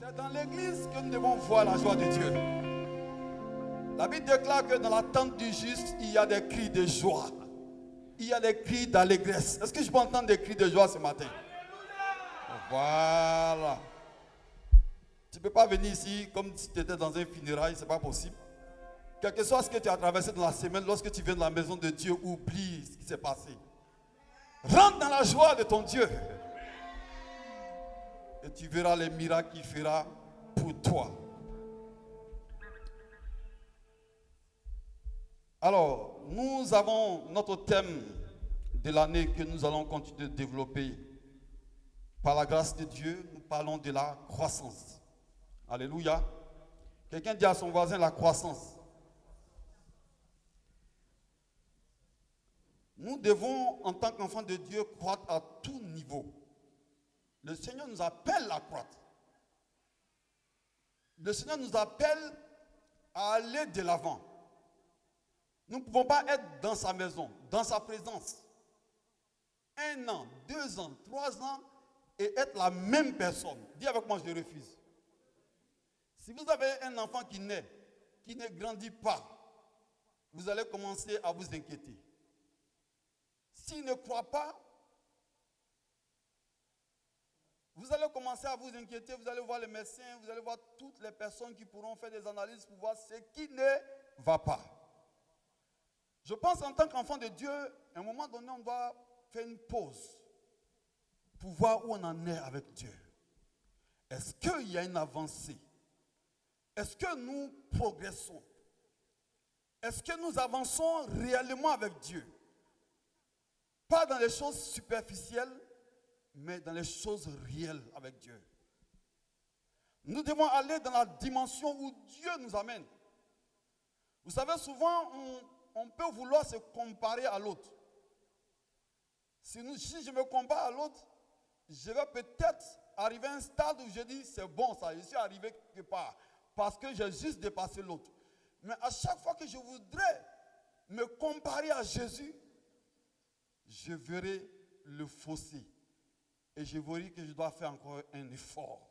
C'est dans l'église que nous devons voir la joie de Dieu. La Bible déclare que dans la tente du juste, il y a des cris de joie. Il y a des cris d'allégresse. Est-ce que je peux entendre des cris de joie ce matin? Voilà. Tu ne peux pas venir ici comme si tu étais dans un funérail, ce n'est pas possible. Quel que soit ce que tu as traversé dans la semaine, lorsque tu viens de la maison de Dieu, oublie ce qui s'est passé. Rentre dans la joie de ton Dieu. Et tu verras les miracles qu'il fera pour toi. Alors, nous avons notre thème de l'année que nous allons continuer de développer. Par la grâce de Dieu, nous parlons de la croissance. Alléluia. Quelqu'un dit à son voisin la croissance. Nous devons, en tant qu'enfants de Dieu, croître à tout niveau. Le Seigneur nous appelle à croître. Le Seigneur nous appelle à aller de l'avant. Nous ne pouvons pas être dans sa maison, dans sa présence, 1 an, 2 ans, 3 ans, et être la même personne. Dis avec moi, je refuse. Si vous avez un enfant qui ne grandit pas, vous allez commencer à vous inquiéter. S'il ne croit pas, vous allez commencer à vous inquiéter, vous allez voir les médecins, vous allez voir toutes les personnes qui pourront faire des analyses pour voir ce qui ne va pas. Je pense en tant qu'enfant de Dieu, à un moment donné, on doit faire une pause pour voir où on en est avec Dieu. Est-ce qu'il y a une avancée? Est-ce que nous progressons? Est-ce que nous avançons réellement avec Dieu? Pas dans les choses superficielles, mais dans les choses réelles avec Dieu. Nous devons aller dans la dimension où Dieu nous amène. Vous savez, souvent, on peut vouloir se comparer à l'autre. Si je me compare à l'autre, je vais peut-être arriver à un stade où je dis, c'est bon ça, je suis arrivé quelque part, parce que j'ai juste dépassé l'autre. Mais à chaque fois que je voudrais me comparer à Jésus, je verrai le fossé. Et je verrai que je dois faire encore un effort.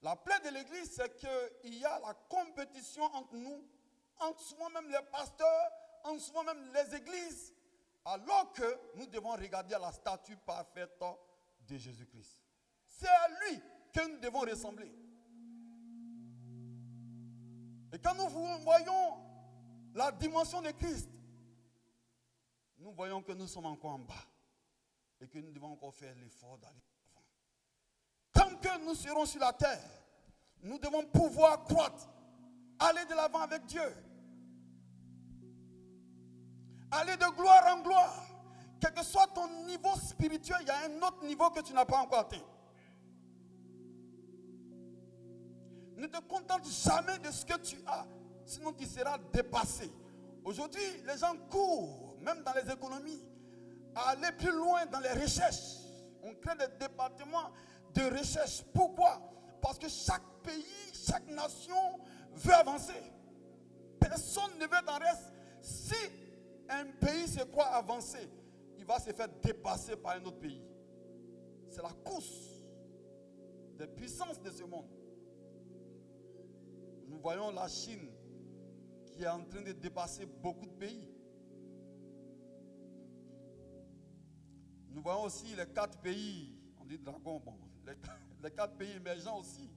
La plaie de l'église, c'est qu'il y a la compétition entre nous, entre souvent même les pasteurs, entre souvent même les églises, alors que nous devons regarder à la statue parfaite de Jésus-Christ. C'est à lui que nous devons ressembler. Et quand nous voyons la dimension de Christ, nous voyons que nous sommes encore en bas et que nous devons encore faire l'effort d'aller avant. Tant que nous serons sur la terre, nous devons pouvoir croître, aller de l'avant avec Dieu, aller de gloire en gloire. Quel que soit ton niveau spirituel, il y a un autre niveau que tu n'as pas encore atteint. Ne te contente jamais de ce que tu as, sinon tu seras dépassé. Aujourd'hui, les gens courent, même dans les économies, à aller plus loin dans les recherches. On crée des départements de recherche. Pourquoi? Parce que chaque pays, chaque nation veut avancer. Personne ne veut en reste. Si un pays se croit avancer, il va se faire dépasser par un autre pays. C'est la course des puissances de ce monde. Nous voyons la Chine qui est en train de dépasser beaucoup de pays. Nous voyons aussi les 4 pays, on dit dragon, bon, les 4 pays émergents aussi.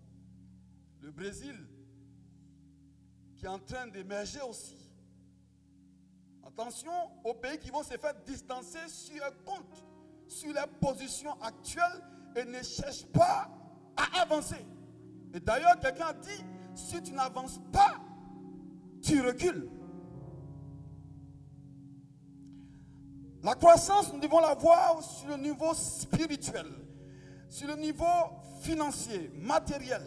Le Brésil, qui est en train d'émerger aussi. Attention aux pays qui vont se faire distancer sur un compte, sur les positions actuelles et ne cherchent pas à avancer. Et d'ailleurs, quelqu'un a dit, si tu n'avances pas, tu recules. La croissance, nous devons la voir sur le niveau spirituel, sur le niveau financier, matériel,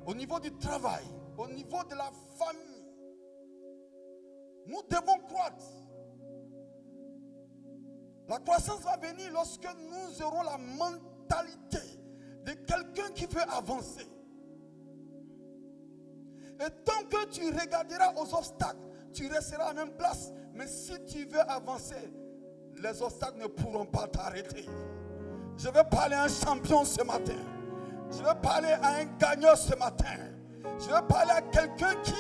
au niveau du travail, au niveau de la famille. Nous devons croître. La croissance va venir lorsque nous aurons la mentalité de quelqu'un qui veut avancer. Et tant que tu regarderas aux obstacles, tu resteras à la même place. Mais si tu veux avancer, les obstacles ne pourront pas t'arrêter. Je vais parler à un champion ce matin. Je veux parler à un gagnant ce matin. Je veux parler à quelqu'un qui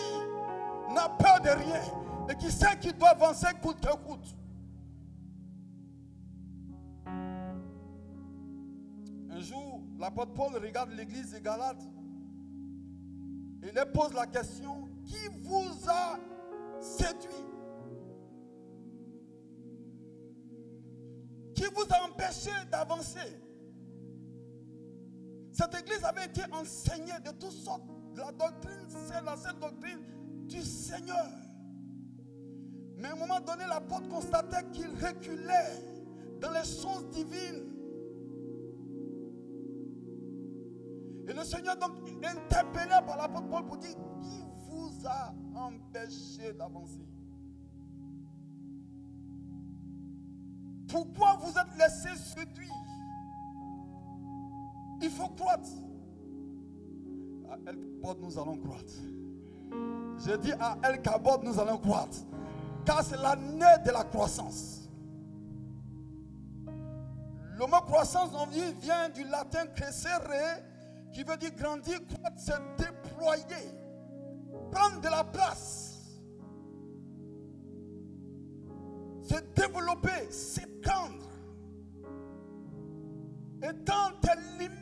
n'a peur de rien et qui sait qu'il doit avancer coûte que coûte. Un jour, l'apôtre Paul regarde l'église de Galates et il leur pose la question: qui vous a séduit? Qui vous a empêché d'avancer? Cette église avait été enseignée de toutes sortes. La doctrine, c'est la seule doctrine du Seigneur. Mais à un moment donné, l'apôtre constatait qu'il reculait dans les choses divines. Et le Seigneur donc interpellé par l'apôtre Paul pour dire: qui vous a empêché d'avancer? Pourquoi vous êtes laissé séduire? Il faut croître. À El Kabod, nous allons croître. Je dis à El Kabod, nous allons croître. Car c'est l'année de la croissance. Le mot croissance vient du latin crescere, qui veut dire grandir, croître, c'est déployer, prendre de la place, se développer, s'étendre, étendre tes limites.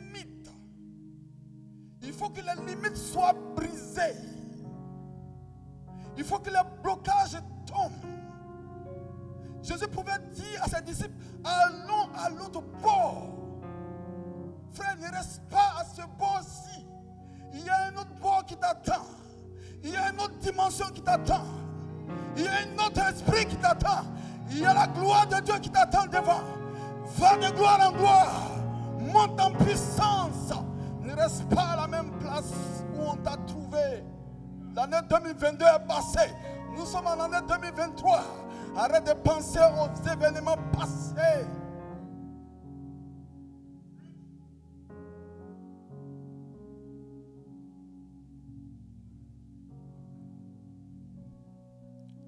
Il faut que les limites soient brisées. Il faut que les blocages tombent. Jésus pouvait dire à ses disciples: allons à l'autre bord. Frère, ne reste pas à ce bord-ci. Il y a un autre bord qui t'attend. Il y a une autre dimension qui t'attend. Il y a un autre esprit qui t'attend. Il y a la gloire de Dieu qui t'attend devant. Va de gloire en gloire. Monte en puissance. Ne reste pas à la même place où on t'a trouvé. L'année 2022 est passée. Nous sommes en année 2023. Arrête de penser aux événements passés.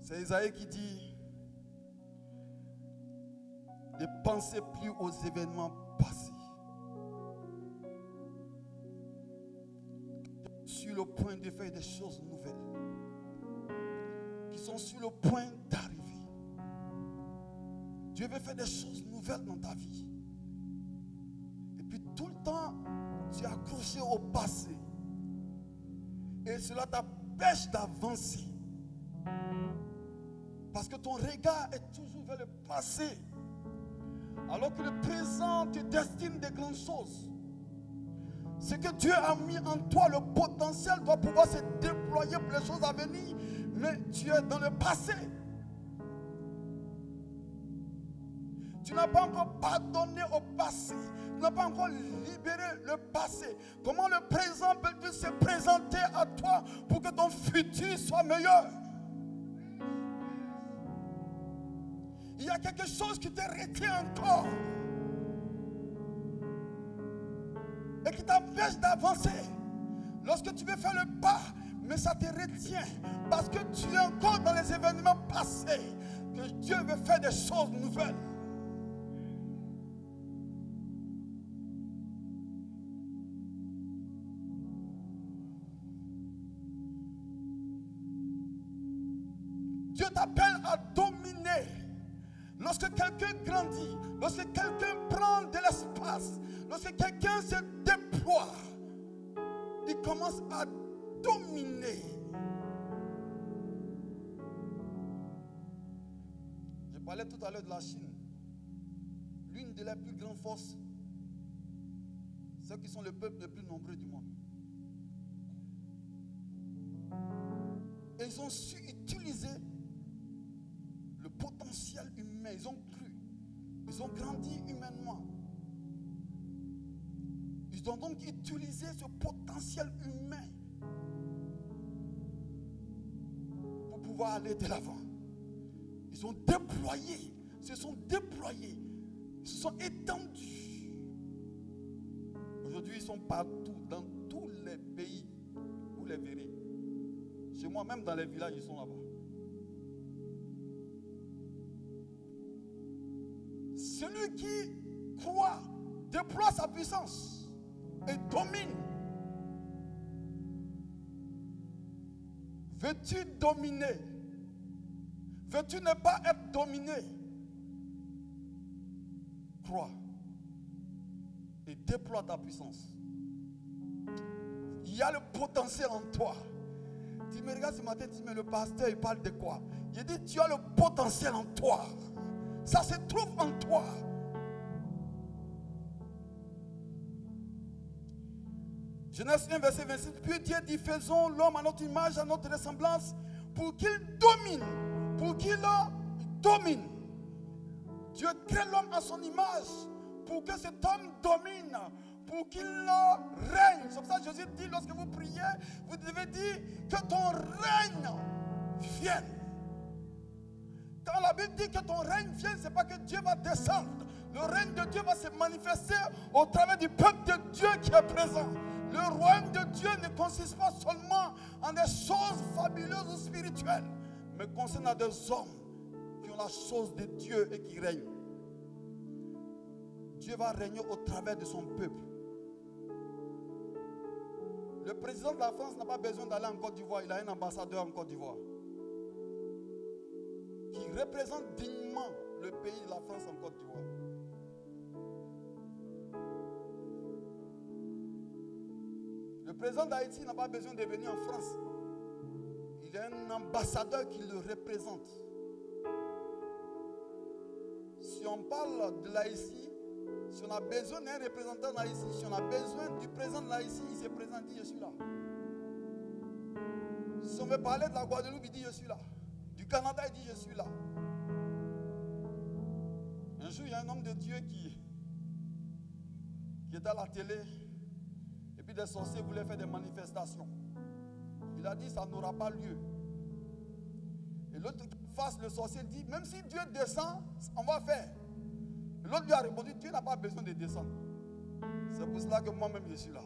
C'est Isaïe qui dit: ne pensez plus aux événements passés. Sur le point de faire des choses nouvelles, qui sont sur le point d'arriver. Dieu veut faire des choses nouvelles dans ta vie. Et puis tout le temps, tu es accroché au passé. Et cela t'empêche d'avancer. Parce que ton regard est toujours vers le passé. Alors que le présent te destine des grandes choses. Ce que Dieu a mis en toi, le potentiel doit pouvoir se déployer pour les choses à venir. Mais tu es dans le passé. Tu n'as pas encore pardonné au passé. Tu n'as pas encore libéré le passé. Comment le présent peut-il se présenter à toi pour que ton futur soit meilleur? Il y a quelque chose qui te retient encore et qui t'empêche d'avancer. Lorsque tu veux faire le pas, mais ça te retient parce que tu es encore dans les événements passés, que Dieu veut faire des choses nouvelles. Dieu t'appelle à dominer. Lorsque quelqu'un grandit, lorsque quelqu'un prend de l'espace, lorsque quelqu'un se déploie, il commence à dominer. Je parlais tout à l'heure de la Chine. L'une de les plus grandes forces, ceux qui sont le peuple le plus nombreux du monde. Et ils ont su utiliser le potentiel humain. Ils ont cru. Ils ont grandi humainement. Ils ont donc utilisé ce potentiel humain pour pouvoir aller de l'avant. Ils ont déployé, se sont déployés, ils se sont étendus. Aujourd'hui, ils sont partout, dans tous les pays. Vous les verrez. Chez moi, même dans les villages, ils sont là-bas. Celui qui croit déploie sa puissance. et domine. Veux-tu dominer? Veux-tu ne pas être dominé? Crois et déploie ta puissance. Il y a le potentiel en toi. Tu me regardes ce matin, tu dis, mais le pasteur, il parle de quoi? Il dit, tu as le potentiel en toi. Ça se trouve en toi. Genèse 1, verset 26. Puis Dieu dit, faisons l'homme à notre image, à notre ressemblance, pour qu'il domine. Pour qu'il domine. Dieu crée l'homme à son image, pour que cet homme domine, pour qu'il règne. C'est pour ça que Jésus dit, lorsque vous priez, vous devez dire que ton règne vienne. Quand la Bible dit que ton règne vienne, ce n'est pas que Dieu va descendre. Le règne de Dieu va se manifester au travers du peuple de Dieu qui est présent. Le royaume de Dieu ne consiste pas seulement en des choses fabuleuses ou spirituelles, mais concerne à des hommes qui ont la chose de Dieu et qui règnent. Dieu va régner au travers de son peuple. Le président de la France n'a pas besoin d'aller en Côte d'Ivoire. Il a un ambassadeur en Côte d'Ivoire qui représente dignement le pays de la France en Côte d'Ivoire. Le président d'Haïti n'a pas besoin de venir en France. Il y a un ambassadeur qui le représente. Si on parle de l'Haïti, si on a besoin d'un représentant de l'Haïti, si on a besoin du président de l'Haïti, il se présente, il dit je suis là. Si on veut parler de la Guadeloupe, il dit je suis là. Du Canada, il dit je suis là. Un jour, il y a un homme de Dieu qui était à la télé. Et puis des sorciers voulaient faire des manifestations. Il a dit ça n'aura pas lieu. Et l'autre face, le sorcier dit, même si Dieu descend, on va faire. L'autre lui a répondu, Dieu n'a pas besoin de descendre. C'est pour cela que moi-même je suis là.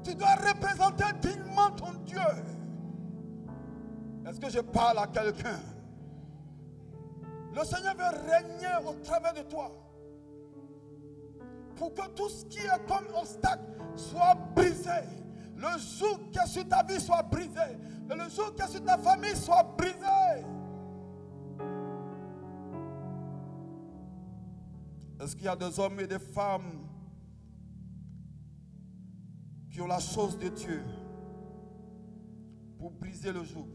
Tu dois représenter dignement ton Dieu. Est-ce que je parle à quelqu'un? Le Seigneur veut régner au travers de toi. Pour que tout ce qui est comme obstacle soit brisé. Le jour que sur ta vie soit brisé. Et le jour que sur ta famille soit brisé. Est-ce qu'il y a des hommes et des femmes qui ont la chose de Dieu pour briser le joug?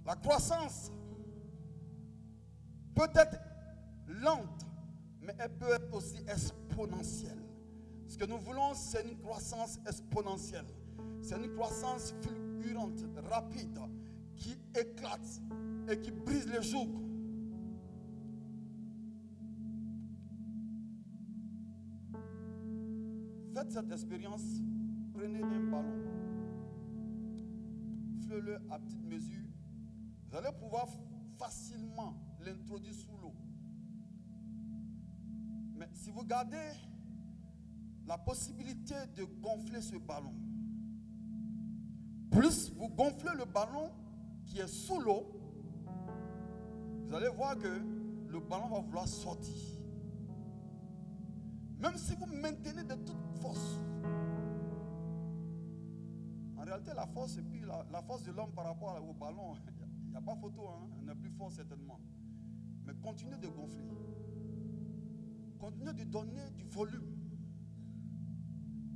La croissance peut être lente, mais elle peut être aussi exponentielle. Ce que nous voulons, c'est une croissance exponentielle. C'est une croissance fulgurante, rapide, qui éclate et qui brise le joug. Faites cette expérience. Prenez un ballon. Faites-le à petite mesure. Vous allez pouvoir facilement l'introduire sous l'eau. Mais si vous gardez la possibilité de gonfler ce ballon, plus vous gonflez le ballon qui est sous l'eau, vous allez voir que le ballon va vouloir sortir. Même si vous maintenez de toute force. En réalité, la force et puis la force de l'homme par rapport au ballon, il n'y a pas photo, hein? Elle n'est plus forte certainement. Mais continuez de gonfler. Continuez de donner du volume.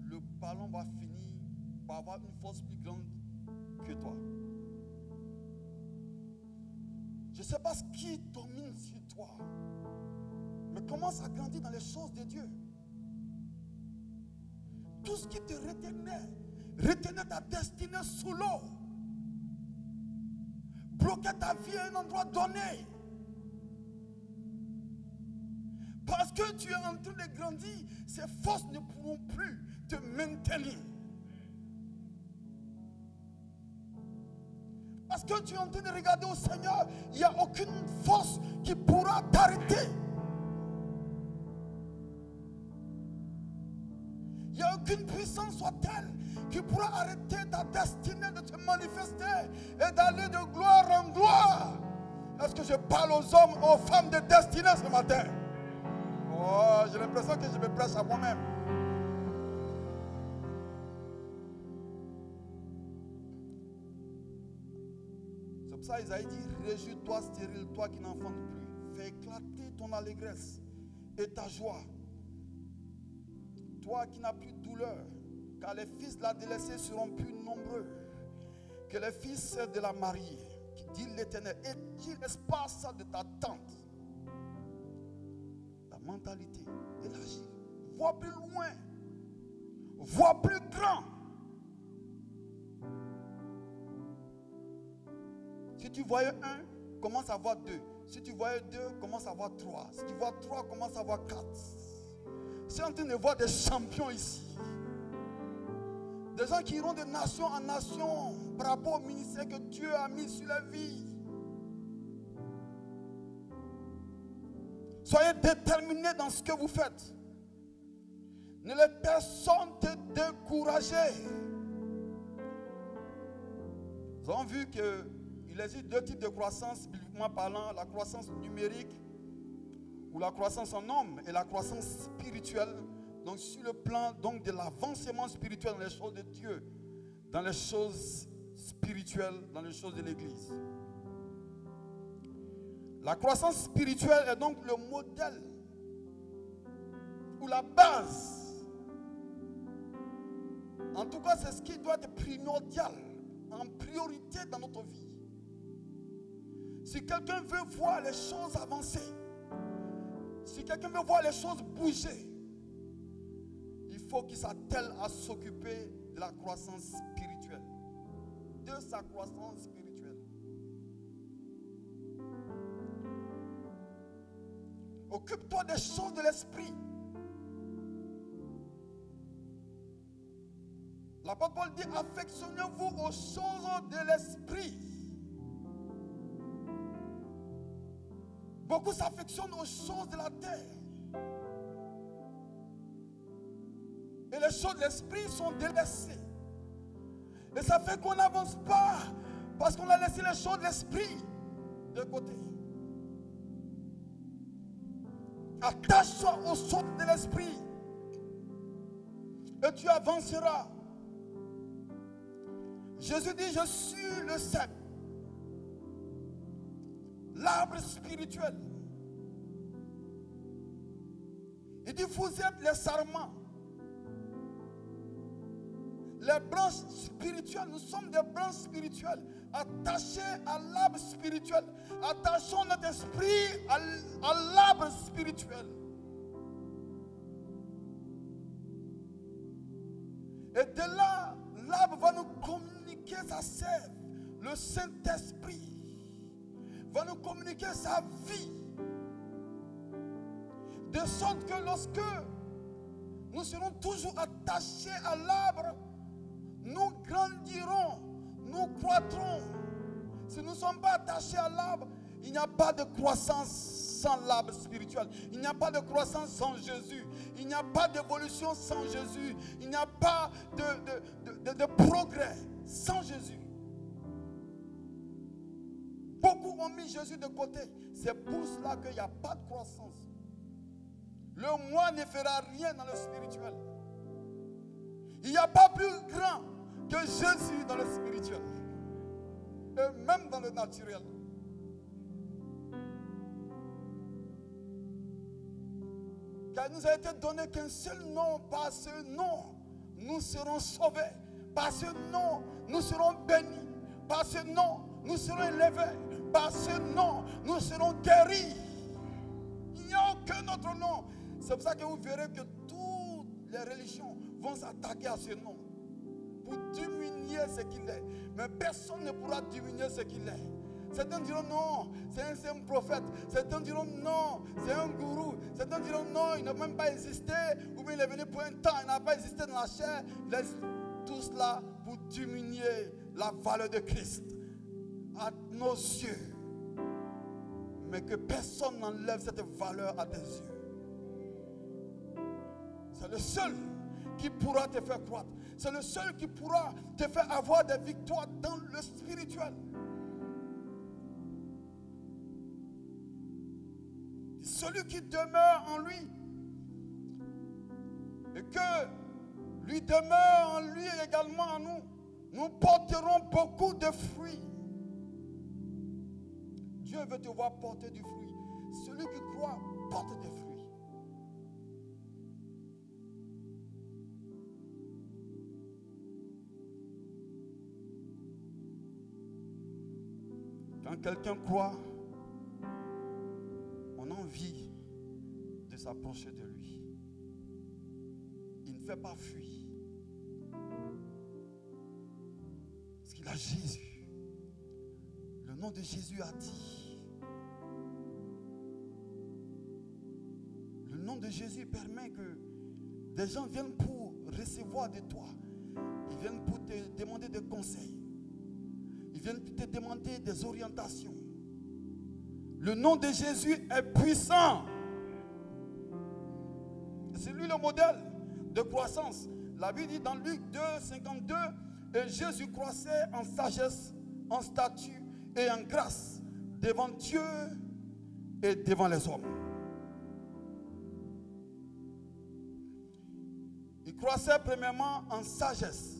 Le ballon va finir par avoir une force plus grande que toi. Je ne sais pas ce qui domine sur toi, mais commence à grandir dans les choses de Dieu. Tout ce qui te retenait ta destinée sous l'eau, bloquait ta vie à un endroit donné. Parce que tu es en train de grandir, ces forces ne pourront plus te maintenir. Parce que tu es en train de regarder au Seigneur, il n'y a aucune force qui pourra t'arrêter. Il n'y a aucune puissance soit telle qui pourra arrêter ta destinée de te manifester et d'aller de gloire en gloire. Est-ce que je parle aux hommes, aux femmes de destinée ce matin. Oh, j'ai l'impression que je me prêche à moi-même. C'est pour ça Isaïe dit, réjouis-toi stérile, toi qui n'enfantes plus. Fais éclater ton allégresse et ta joie. Toi qui n'as plus de douleur, car les fils de la délaissée seront plus nombreux que les fils de la mariée, qui dit l'Éternel. Étire l'espace de ta tente. Ta mentalité, élargie. Vois plus loin. Vois plus grand. Si tu voyais un, commence à voir deux. Si tu voyais deux, commence à voir trois. Si tu vois trois, commence à voir quatre. C'est en train de voir des champions ici. Des gens qui iront de nation en nation par rapport au ministère que Dieu a mis sur la vie. Soyez déterminés dans ce que vous faites. Ne laisse personne te décourager. Nous avons vu qu'il existe deux types de croissance, bibliquement parlant, la croissance numérique ou la croissance en homme et la croissance spirituelle. Donc sur le plan donc, de l'avancement spirituel dans les choses de Dieu, dans les choses spirituelles, dans les choses de l'Église. La croissance spirituelle est donc le modèle ou la base. En tout cas, c'est ce qui doit être primordial, en priorité dans notre vie. Si quelqu'un veut voir les choses avancer, si quelqu'un veut voir les choses bouger, il faut qu'il s'attelle à s'occuper de la croissance spirituelle, de sa croissance spirituelle. Occupe-toi des choses de l'esprit. L'apôtre Paul dit, affectionnez-vous aux choses de l'esprit. Beaucoup s'affectionnent aux choses de la terre. Et les choses de l'esprit sont délaissées. Et ça fait qu'on n'avance pas parce qu'on a laissé les choses de l'esprit de côté. Attache-toi aux choses de l'esprit et tu avanceras. Jésus dit, je suis le cep, l'arbre spirituel. Il dit, vous êtes les sarments, les branches spirituelles. Nous sommes des branches spirituelles attachées à l'arbre spirituel. Attachons notre esprit à l'arbre spirituel. Et de là, l'arbre va nous communiquer sa sève. Le Saint-Esprit va nous communiquer sa vie. De sorte que lorsque nous serons toujours attachés à l'arbre, nous grandirons, nous croîtrons. Si nous ne sommes pas attachés à l'arbre, il n'y a pas de croissance sans l'arbre spirituel. Il n'y a pas de croissance sans Jésus. Il n'y a pas d'évolution sans Jésus. Il n'y a pas de progrès sans Jésus. Beaucoup ont mis Jésus de côté. C'est pour cela qu'il n'y a pas de croissance. Le moi ne fera rien dans le spirituel. Il n'y a pas plus grand que Jésus dans le spirituel. Et même dans le naturel. Car il nous a été donné qu'un seul nom, par ce nom, nous serons sauvés. Par ce nom, nous serons bénis. Par ce nom, nous serons élevés. Par ce nom, nous serons guéris. Il n'y a aucun autre nom. C'est pour ça que vous verrez que toutes les religions vont s'attaquer à ce nom pour diminuer ce qu'il est. Mais personne ne pourra diminuer ce qu'il est. Certains diront non, c'est un prophète. Certains diront non, c'est un gourou. Certains diront non, il n'a même pas existé. Ou bien il est venu pour un temps, il n'a pas existé dans la chair. Laisse tout cela pour diminuer la valeur de Christ à nos yeux. Mais que personne n'enlève cette valeur à tes yeux. C'est le seul qui pourra te faire croître. C'est le seul qui pourra te faire avoir des victoires dans le spirituel. Celui qui demeure en lui. Et que lui demeure en lui et également en nous. Nous porterons beaucoup de fruits. Dieu veut te voir porter du fruit. Celui qui croit porte des fruits. Quand quelqu'un croit, on a envie de s'approcher de lui. Il ne fait pas fuir. Parce qu'il a Jésus. Le nom de Jésus a dit. Le nom de Jésus permet que des gens viennent pour recevoir de toi. Ils viennent pour te demander des conseils. Ils viennent te demander des orientations. Le nom de Jésus est puissant. C'est lui le modèle de croissance. La Bible dit dans Luc 2, 52, et Jésus croissait en sagesse, en statut et en grâce devant Dieu et devant les hommes. Il croissait premièrement en sagesse,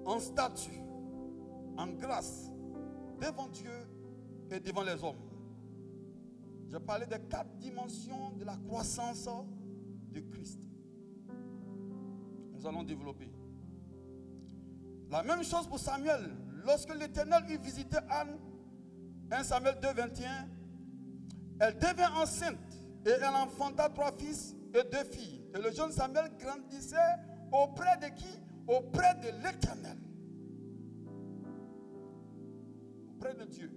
en statut, en grâce devant Dieu et devant les hommes. Je parlais des 4 dimensions de la croissance de Christ. Nous allons développer. La même chose pour Samuel. Lorsque l'Éternel eut visité Anne, 1 Samuel 2, 21, elle devint enceinte et elle enfanta 3 fils et 2 filles. Et le jeune Samuel grandissait auprès de qui? Auprès de l'Éternel. Auprès de Dieu.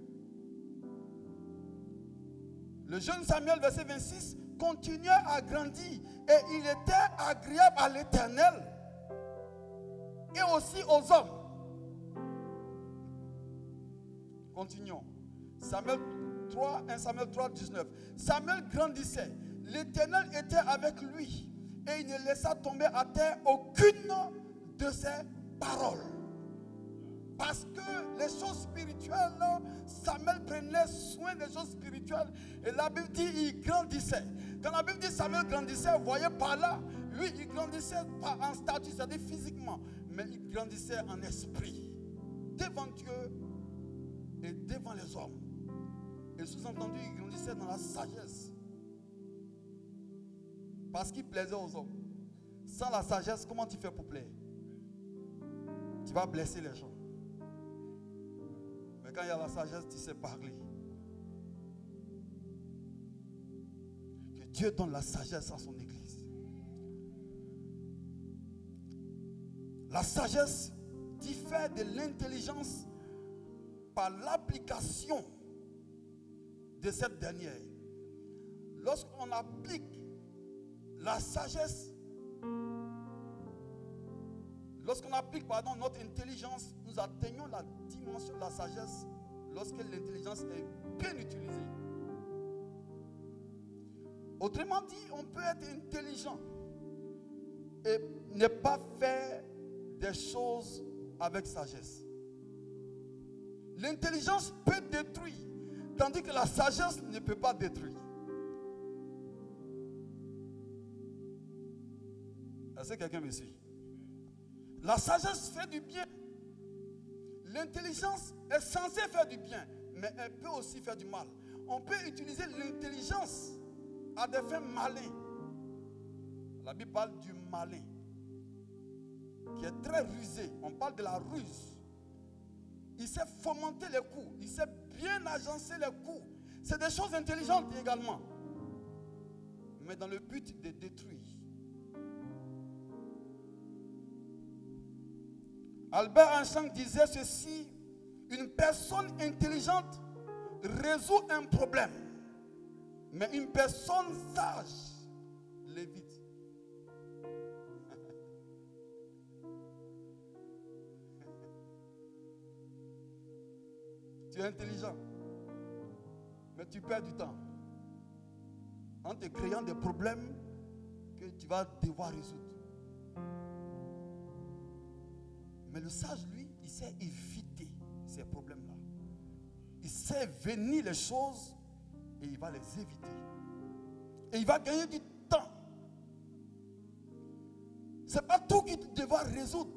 Le jeune Samuel, verset 26, continuait à grandir et il était agréable à l'Éternel et aussi aux hommes. Continuons. Samuel 3, 1 Samuel 3, 19. Samuel grandissait. L'Éternel était avec lui et il ne laissa tomber à terre aucune de ses paroles. Parce que les choses spirituelles, Samuel prenait soin des choses spirituelles. Et la Bible dit il grandissait. Quand la Bible dit Samuel grandissait, vous voyez par là, lui il grandissait pas en statut, c'est-à-dire physiquement, mais il grandissait en esprit. Devant Dieu et devant les hommes. Et sous-entendu, il grandissait dans la sagesse. Parce qu'il plaisait aux hommes. Sans la sagesse, comment tu fais pour plaire? Tu vas blesser les gens. Mais quand il y a la sagesse, tu sais parler. Que Dieu donne la sagesse à son église. La sagesse diffère de l'intelligence par l'application de cette dernière. Lorsqu'on applique la sagesse, notre intelligence, nous atteignons la dimension de la sagesse lorsque l'intelligence est bien utilisée. Autrement dit, on peut être intelligent et ne pas faire des choses avec sagesse. L'intelligence peut détruire, tandis que la sagesse ne peut pas détruire. Est-ce que quelqu'un me suit? La sagesse fait du bien. L'intelligence est censée faire du bien, mais elle peut aussi faire du mal. On peut utiliser l'intelligence à des fins malins. La Bible parle du malin, qui est très rusé. On parle de la ruse. Il sait fomenter les coups. Il sait bien agencer les coups. C'est des choses intelligentes également. Mais dans le but de détruire. Albert Einstein disait ceci: une personne intelligente résout un problème, mais une personne sage l'évite. Tu es intelligent, mais tu perds du temps en te créant des problèmes que tu vas devoir résoudre. Mais le sage, lui, il sait éviter ces problèmes-là. Il sait venir les choses et il va les éviter. Et il va gagner du temps. Ce n'est pas tout que tu devras résoudre,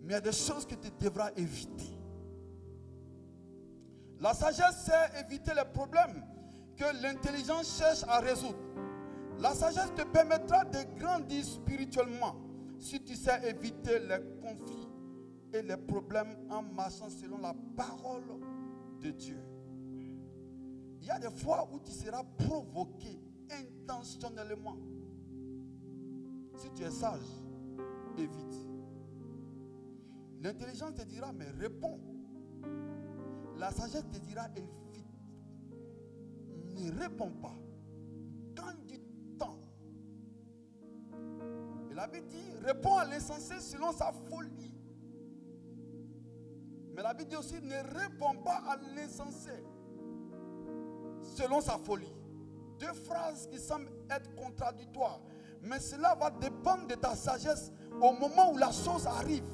mais il y a des choses que tu devras éviter. La sagesse sait éviter les problèmes que l'intelligence cherche à résoudre. La sagesse te permettra de grandir spirituellement si tu sais éviter les conflits et les problèmes en marchant selon la parole de Dieu. Il y a des fois où tu seras provoqué intentionnellement. Si tu es sage, évite. L'intelligence te dira, mais réponds. La sagesse te dira, évite. Ne réponds pas. Gagne du temps. Et la Bible dit, réponds à l'insensé selon sa folie. Mais la Bible dit aussi, ne réponds pas à l'insensé selon sa folie. Deux phrases qui semblent être contradictoires. Mais cela va dépendre de ta sagesse au moment où la chose arrive.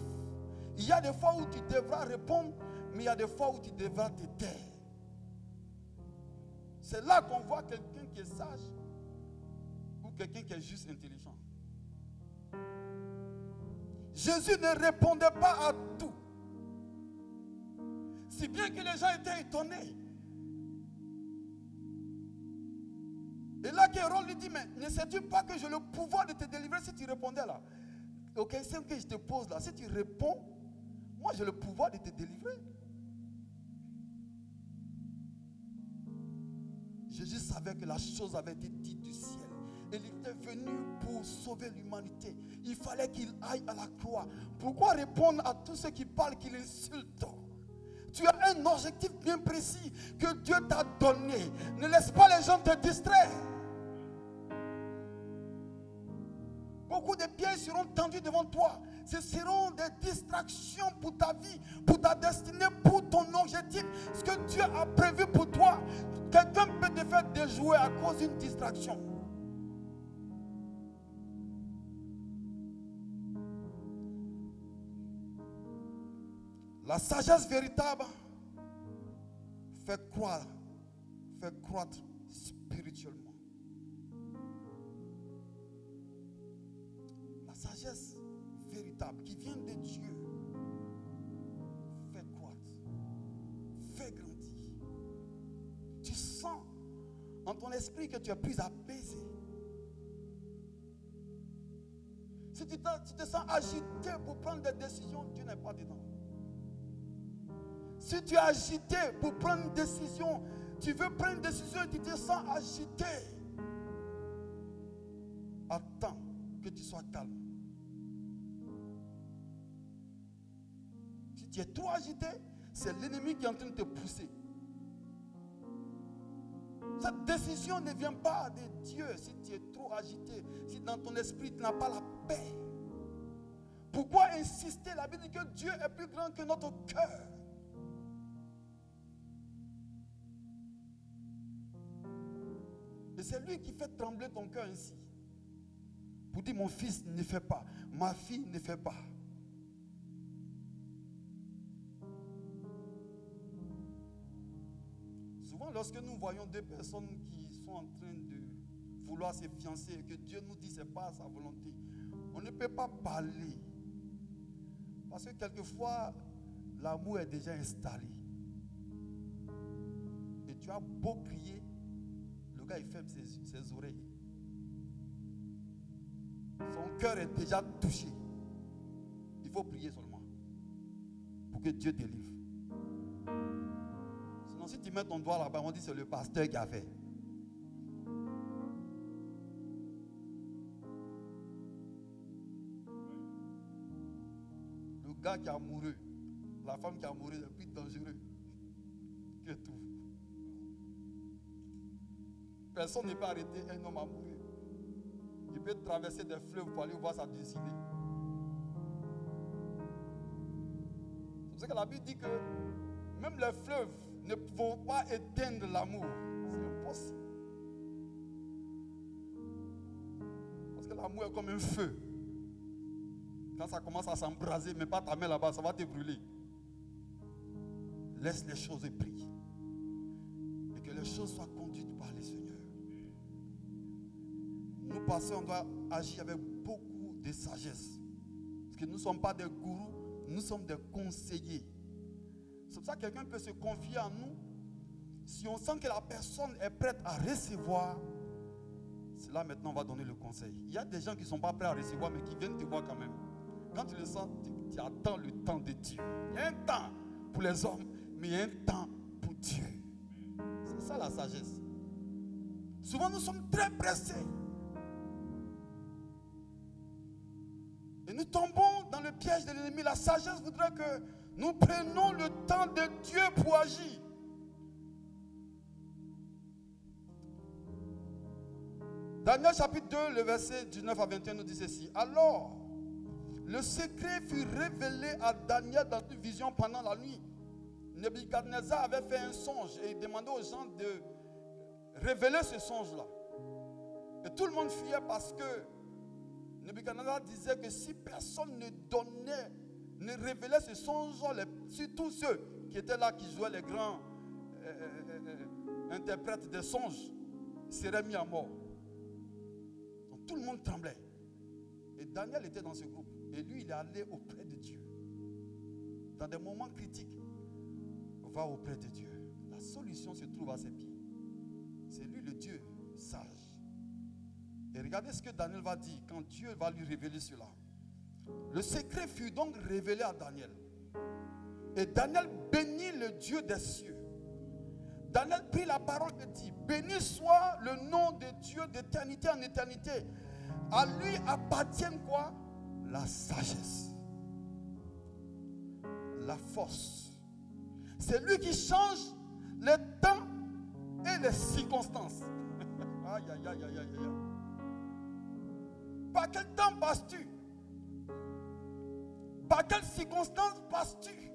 Il y a des fois où tu devras répondre, mais il y a des fois où tu devras te taire. C'est là qu'on voit quelqu'un qui est sage ou quelqu'un qui est juste intelligent. Jésus ne répondait pas à tout. Si bien que les gens étaient étonnés. Et là, Hérode lui dit, mais ne sais-tu pas que j'ai le pouvoir de te délivrer si tu répondais là? Ok, c'est ce que je te pose là. Si tu réponds, moi j'ai le pouvoir de te délivrer. Jésus savait que la chose avait été dite du ciel. Il était venu pour sauver l'humanité. Il fallait qu'il aille à la croix. Pourquoi répondre à tous ceux qui parlent, qui l'insultent? Tu as un objectif bien précis que Dieu t'a donné. Ne laisse pas les gens te distraire. Beaucoup de pièges seront tendus devant toi. Ce seront des distractions pour ta vie, pour ta destinée, pour ton objectif. Ce que Dieu a prévu pour toi, quelqu'un peut te faire déjouer à cause d'une distraction. La sagesse véritable fait croître spirituellement. La sagesse véritable qui vient de Dieu fait croître, fait grandir. Tu sens en ton esprit que tu es plus apaisé. Si tu te sens agité pour prendre des décisions, Dieu n'est pas dedans. Si tu es agité pour prendre une décision, tu veux prendre une décision et tu te sens agité, attends que tu sois calme. Si tu es trop agité, c'est l'ennemi qui est en train de te pousser. Cette décision ne vient pas de Dieu si tu es trop agité, si dans ton esprit tu n'as pas la paix. Pourquoi insister? La Bible dit que Dieu est plus grand que notre cœur. Et c'est lui qui fait trembler ton cœur ainsi. Pour dire, mon fils ne fait pas, ma fille ne fait pas. Souvent, lorsque nous voyons deux personnes qui sont en train de vouloir se fiancer et que Dieu nous dit que ce n'est pas sa volonté, on ne peut pas parler. Parce que quelquefois, l'amour est déjà installé. Et tu as beau crier, le gars il ferme ses oreilles. Son cœur est déjà touché. Il faut prier seulement pour que Dieu délivre. Sinon, si tu mets ton doigt là-bas, on dit c'est le pasteur qui a fait. Le gars qui a mouru, la femme qui a mouru est plus dangereux que tout. Personne ne peut arrêter un homme à mourir. Il peut traverser des fleuves pour aller voir sa destinée. C'est pour ça que la Bible dit que même les fleuves ne vont pas éteindre l'amour. C'est impossible. Parce que l'amour est comme un feu. Quand ça commence à s'embraser, mais pas ta main là-bas, ça va te brûler. Laisse les choses briller. Et que les choses choses soient conduites par le Seigneur. Nous, pasteurs, on doit agir avec beaucoup de sagesse. Parce que nous ne sommes pas des gourous, nous sommes des conseillers. C'est pour ça que quelqu'un peut se confier à nous. Si on sent que la personne est prête à recevoir, c'est là maintenant on va donner le conseil. Il y a des gens qui ne sont pas prêts à recevoir, mais qui viennent te voir quand même. Quand tu le sens, tu attends le temps de Dieu. Il y a un temps pour les hommes, mais il y a un temps pour Dieu. C'est ça la sagesse. Souvent nous sommes très pressés. Et nous tombons dans le piège de l'ennemi. La sagesse voudrait que nous prenions le temps de Dieu pour agir. Daniel chapitre 2, le verset 19 à 21 nous dit ceci. Alors, le secret fut révélé à Daniel dans une vision pendant la nuit. Nebuchadnezzar avait fait un songe et il demandait aux gens de révéler ce songe-là. Et tout le monde fuyait parce que Nebuchadnezzar disait que si personne ne révélait ce songe, surtout ceux qui étaient là, qui jouaient les grands interprètes des songes, seraient mis à mort. Donc, tout le monde tremblait. Et Daniel était dans ce groupe. Et lui, il est allé auprès de Dieu. Dans des moments critiques, on va auprès de Dieu. La solution se trouve à ses pieds. C'est lui le Dieu sage. Et regardez ce que Daniel va dire quand Dieu va lui révéler cela. Le secret fut donc révélé à Daniel. Et Daniel bénit le Dieu des cieux. Daniel prit la parole et dit, béni soit le nom de Dieu d'éternité en éternité. À lui appartient quoi? La sagesse, la force. C'est lui qui change les temps et les circonstances. Aïe, aïe, aïe, aïe, aïe. Par quel temps passes-tu? Par quelles circonstances passes-tu?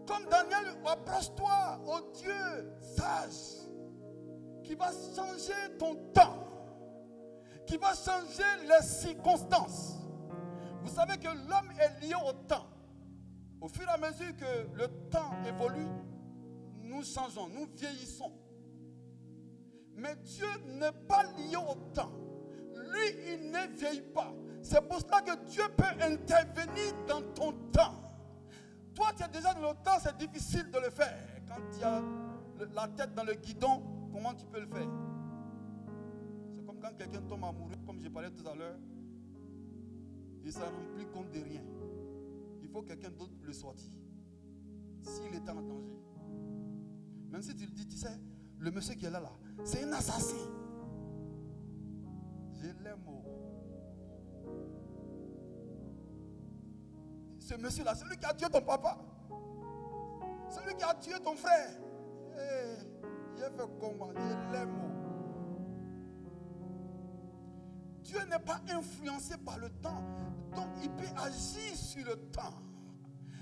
Comme Daniel, approche-toi au Dieu sage qui va changer ton temps, qui va changer les circonstances. Vous savez que l'homme est lié au temps. Au fur et à mesure que le temps évolue, nous changeons, nous vieillissons. Mais Dieu n'est pas lié au temps. Lui, il ne vieillit pas. C'est pour cela que Dieu peut intervenir dans ton temps. Toi, tu es déjà dans le temps, c'est difficile de le faire. Quand tu as la tête dans le guidon, comment tu peux le faire? C'est comme quand quelqu'un tombe amoureux, comme je parlais tout à l'heure. Il ne s'en rend plus compte de rien. Il faut quelqu'un d'autre pour le sortir. S'il est en danger. Même si tu le dis, tu sais, le monsieur qui est là, c'est un assassin. Je l'aime. Ce monsieur-là, celui qui a tué ton papa, celui qui a tué ton frère, il a fait comment? Je l'aime. Dieu n'est pas influencé par le temps, donc il peut agir sur le temps.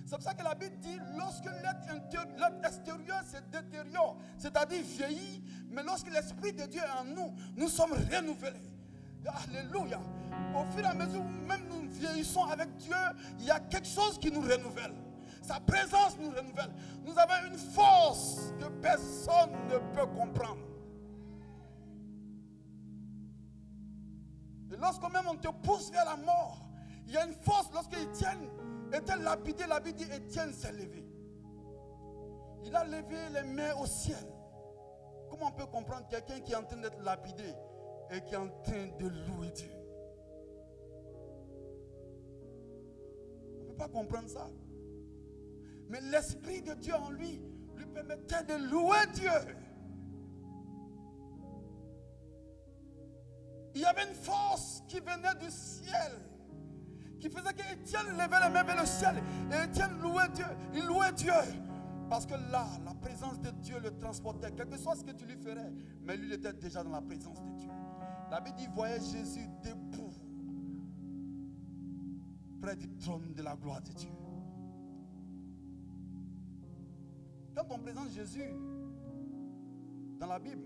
C'est pour ça que la Bible dit, lorsque l'être extérieur se détériore, c'est-à-dire vieillit, mais lorsque l'Esprit de Dieu est en nous, nous sommes renouvelés. Alléluia. Au fur et à mesure où même nous vieillissons avec Dieu, il y a quelque chose qui nous renouvelle. Sa présence nous renouvelle. Nous avons une force que personne ne peut comprendre. Et lorsque même on te pousse vers la mort, il y a une force. Lorsque Étienne était lapidé, la Bible dit Étienne s'est levé. Il a levé les mains au ciel. Comment on peut comprendre quelqu'un qui est en train d'être lapidé et qui est en train de louer Dieu? On ne peut pas comprendre ça. Mais l'Esprit de Dieu en lui permettait de louer Dieu. Il y avait une force qui venait du ciel, qui faisait qu'Étienne levait les mains vers le ciel. Et Étienne louait Dieu. Il louait Dieu. Parce que là, la présence de Dieu le transportait. Quel que soit ce que tu lui ferais, mais lui, il était déjà dans la présence de Dieu. La Bible dit, il voyait Jésus debout, près du trône de la gloire de Dieu. Quand on présente Jésus dans la Bible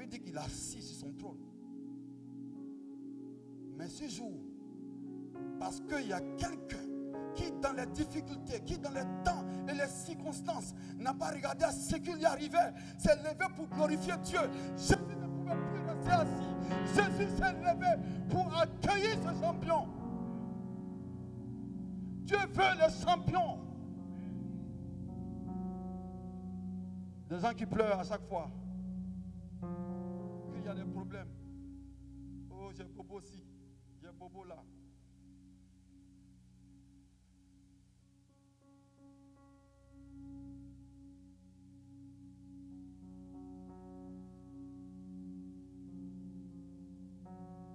dit qu'il est assis sur son trône. Mais ce jour, parce qu'il y a quelqu'un qui dans les difficultés, qui dans les temps et les circonstances, n'a pas regardé à ce qu'il y arrivait, s'est levé pour glorifier Dieu. Jésus ne pouvait plus rester assis. Jésus s'est levé pour accueillir ce champion. Dieu veut le champion. Des gens qui pleurent à chaque fois qu'il y a des problèmes. Oh, j'ai bobo aussi, j'ai bobo là.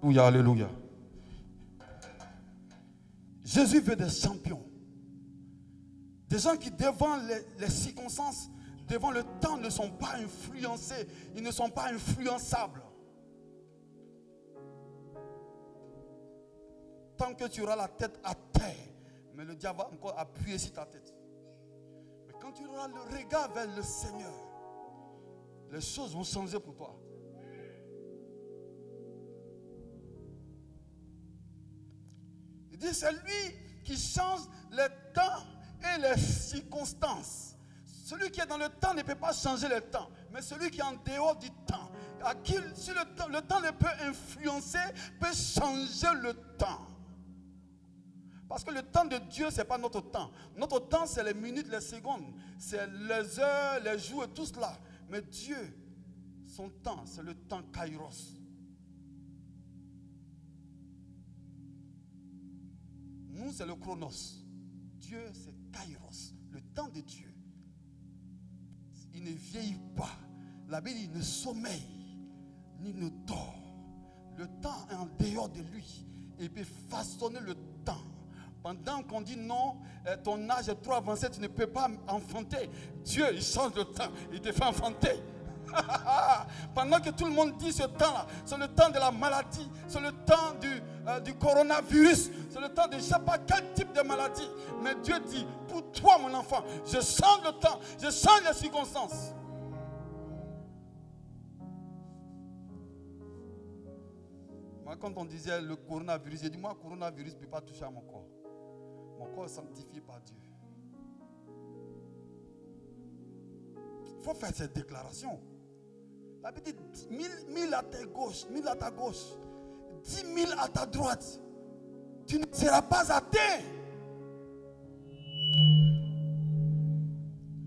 Alléluia, alléluia. Jésus veut des champions. Des gens qui devant les circonstances, devant le temps, ne sont pas influencés. Ils ne sont pas influençables. Tant que tu auras la tête à terre, mais le diable va encore appuyer sur ta tête. Mais quand tu auras le regard vers le Seigneur, les choses vont changer pour toi. Il dit, c'est lui qui change les temps et les circonstances. Celui qui est dans le temps ne peut pas changer le temps, mais celui qui est en dehors du temps, à qui si le temps ne peut influencer, peut changer le temps. Parce que le temps de Dieu, ce n'est pas notre temps. Notre temps, c'est les minutes, les secondes, c'est les heures, les jours et tout cela. Mais Dieu, son temps, c'est le temps Kairos. Nous, c'est le Chronos. Dieu, c'est Kairos, le temps de Dieu. Il ne vieillit pas. La Bible dit, il ne sommeille, ni ne dort. Le temps est en dehors de lui. Il peut façonner le temps. Pendant qu'on dit non, ton âge est trop avancé, tu ne peux pas enfanter. Dieu, il change le temps, il te fait enfanter. Pendant que tout le monde dit ce temps-là, c'est le temps de la maladie, c'est le temps du coronavirus, c'est le temps de je ne sais pas quel type de maladie. Mais Dieu dit, pour toi mon enfant, je change le temps, je change les circonstances. Moi, quand on disait le coronavirus, j'ai dit, moi, le coronavirus ne peut pas toucher à mon corps. Mon corps est sanctifié par Dieu. Il faut faire cette déclaration. La Bible dit 1000 à ta gauche, 1000 à ta gauche, 10 000 à ta droite. Tu ne seras pas atteint.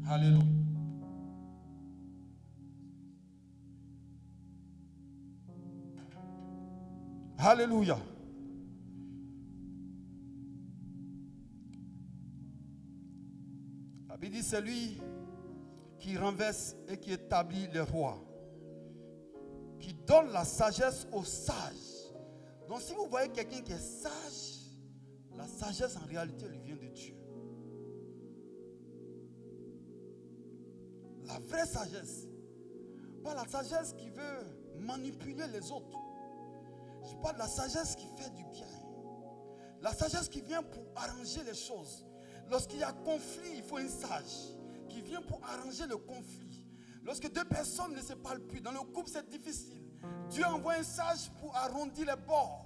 Alléluia. Alléluia. La Bible dit c'est lui qui renverse et qui établit les rois, qui donne la sagesse aux sages. Donc si vous voyez quelqu'un qui est sage, la sagesse en réalité lui vient de Dieu. La vraie sagesse, pas la sagesse qui veut manipuler les autres. Je parle de la sagesse qui fait du bien. La sagesse qui vient pour arranger les choses. Lorsqu'il y a conflit, il faut un sage qui vient pour arranger le conflit. Lorsque deux personnes ne se parlent plus, dans le couple c'est difficile. Dieu envoie un sage pour arrondir les bords.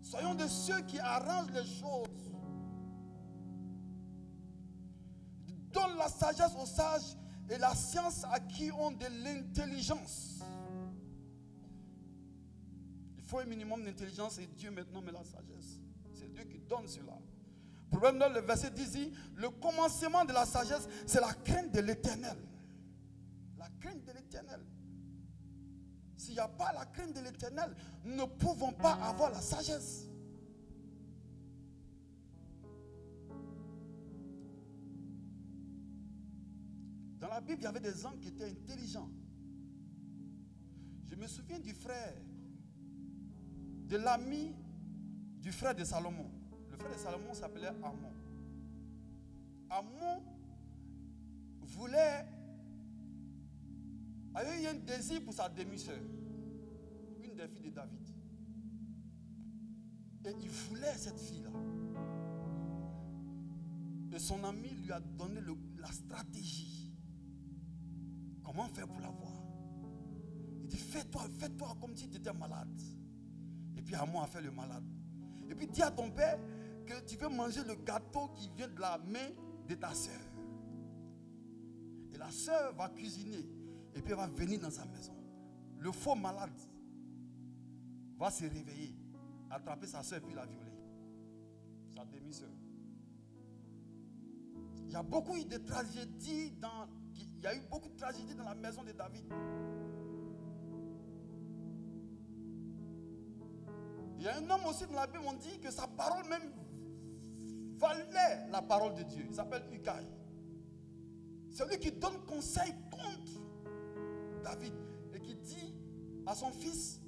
Soyons de ceux qui arrangent les choses. Donne la sagesse aux sages et la science à qui ont de l'intelligence. Il faut un minimum d'intelligence et Dieu maintenant met la sagesse. C'est Dieu qui donne cela. Problème là, le verset 10 dit, le commencement de la sagesse, c'est la crainte de l'Éternel. La crainte de l'Éternel. S'il n'y a pas la crainte de l'Éternel, nous ne pouvons pas avoir la sagesse. Dans la Bible, il y avait des hommes qui étaient intelligents. Je me souviens du frère, de l'ami du frère de Salomon. Le frère de Salomon s'appelait Amon. Amon avait eu un désir pour sa demi-sœur, une des filles de David. Et il voulait cette fille-là. Et son ami lui a donné la stratégie. Comment faire pour l'avoir? Il dit, fais-toi comme si tu étais malade. Et puis Amon a fait le malade. Et puis dis à ton père que tu veux manger le gâteau qui vient de la main de ta soeur. Et la soeur va cuisiner et puis elle va venir dans sa maison. Le faux malade va se réveiller, attraper sa soeur et puis la violer. Sa demi-soeur. Il y a beaucoup de tragédies il y a eu beaucoup de tragédies dans la maison de David. Il y a un homme aussi dans la Bible, on dit que sa parole même valait la parole de Dieu. Il s'appelle Ucaï. Celui qui donne conseil contre David et qui dit à son fils,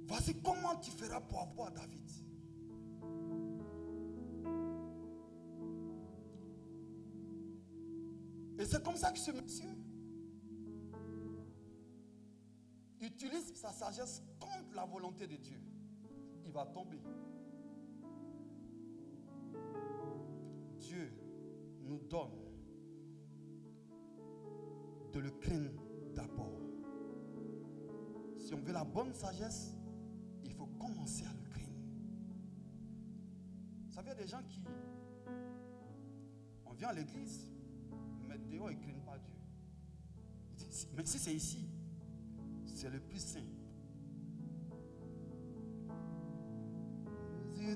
voici comment tu feras pour avoir David. Et c'est comme ça que ce monsieur utilise sa sagesse contre la volonté de Dieu. Il va tomber. Dieu nous donne de le craindre d'abord. Si on veut la bonne sagesse, il faut commencer à le craindre. Vous savez, il y a des gens qui... On vient à l'église, mais dehors, ils ne craignent pas Dieu. Mais si c'est ici, c'est le plus saint.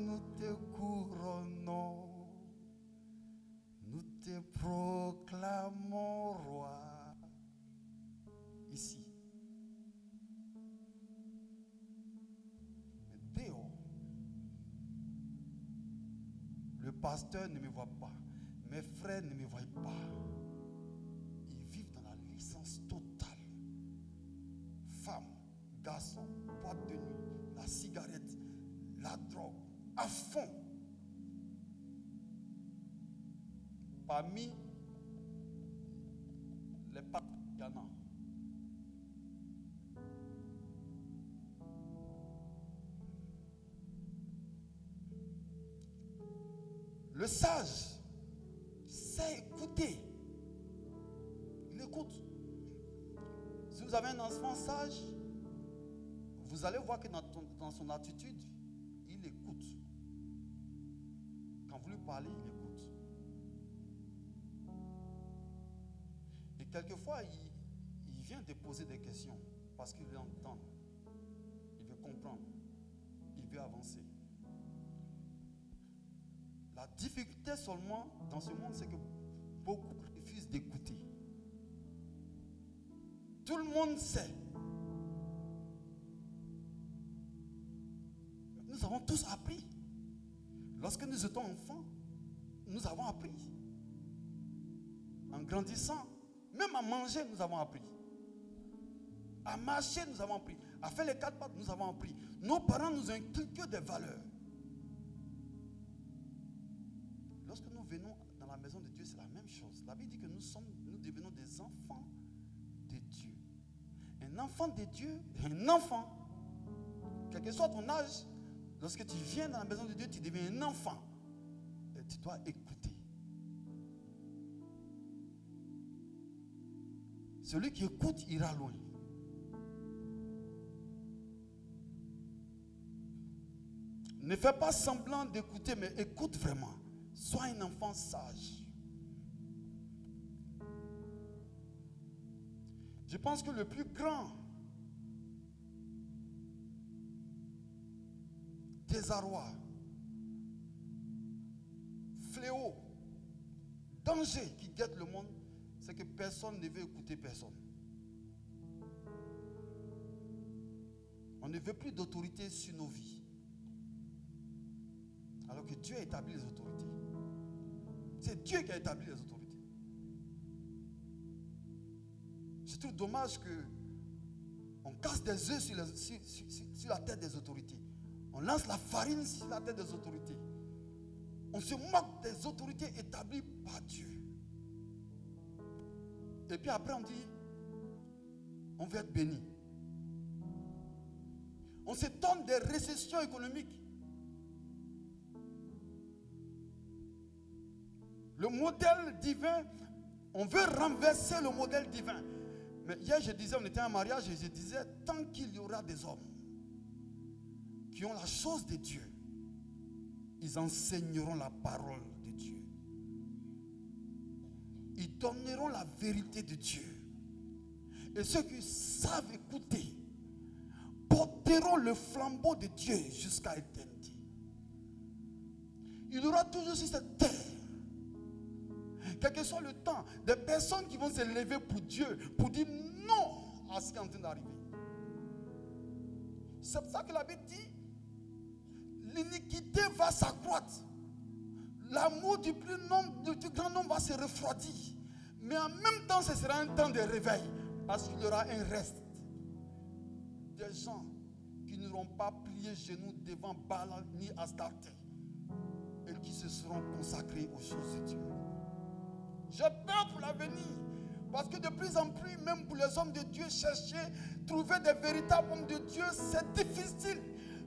Nous te couronnons, nous te proclamons roi. Ici. Mais dehors, le pasteur ne me voit pas, mes frères ne me voient pas. Ils vivent dans la licence totale. Femmes, garçons, boîte de nuit, la cigarette, la drogue, à fond. Parmi les papes, il y en a. Le sage sait écouter. Il écoute. Si vous avez un enfant sage, vous allez voir que dans son attitude, il écoute. Quand vous lui parlez, il écoute. Et quelquefois, il vient te poser des questions parce qu'il veut entendre. Il veut comprendre. Il veut avancer. La difficulté seulement dans ce monde, c'est que beaucoup refusent d'écouter. Tout le monde sait. Nous avons tous appris. Lorsque nous étions enfants, nous avons appris. En grandissant, même à manger, nous avons appris. À marcher, nous avons appris. À faire les 4 pattes, nous avons appris. Nos parents nous inculquent des valeurs. Lorsque nous venons dans la maison de Dieu, c'est la même chose. La Bible dit que nous devenons des enfants de Dieu. Un enfant de Dieu, un enfant, quel que soit ton âge, lorsque tu viens dans la maison de Dieu, tu deviens un enfant. Et tu dois écouter. Celui qui écoute ira loin. Ne fais pas semblant d'écouter, mais écoute vraiment. Sois un enfant sage. Je pense que le plus grand désarroi, fléau, danger qui guette le monde, c'est que personne ne veut écouter personne. On ne veut plus d'autorité sur nos vies. Alors que Dieu a établi les autorités. C'est Dieu qui a établi les autorités. Je trouve dommage que on casse des œufs sur la tête des autorités. On lance la farine sur la tête des autorités. On se moque des autorités établies par Dieu. Et puis après on dit, on veut être béni. On s'étonne des récessions économiques. Le modèle divin, on veut renverser le modèle divin. Mais hier, je disais, on était à un mariage et je disais, tant qu'il y aura des hommes qui ont la chose de Dieu, ils enseigneront la parole de Dieu. Ils donneront la vérité de Dieu. Et ceux qui savent écouter porteront le flambeau de Dieu jusqu'à l'éternité. Il y aura toujours sur cette terre, quel que soit le temps, des personnes qui vont se lever pour Dieu, pour dire non à ce qui est en train d'arriver. C'est pour ça que la Bible dit, l'iniquité va s'accroître. L'amour du plus grand nombre va se refroidir. Mais en même temps, ce sera un temps de réveil. Parce qu'il y aura un reste. Des gens qui n'auront pas plié genoux devant Baal ni Astarte. Et qui se seront consacrés aux choses de Dieu. J'ai peur pour l'avenir. Parce que de plus en plus, même pour les hommes de Dieu, chercher, trouver des véritables hommes de Dieu, c'est difficile.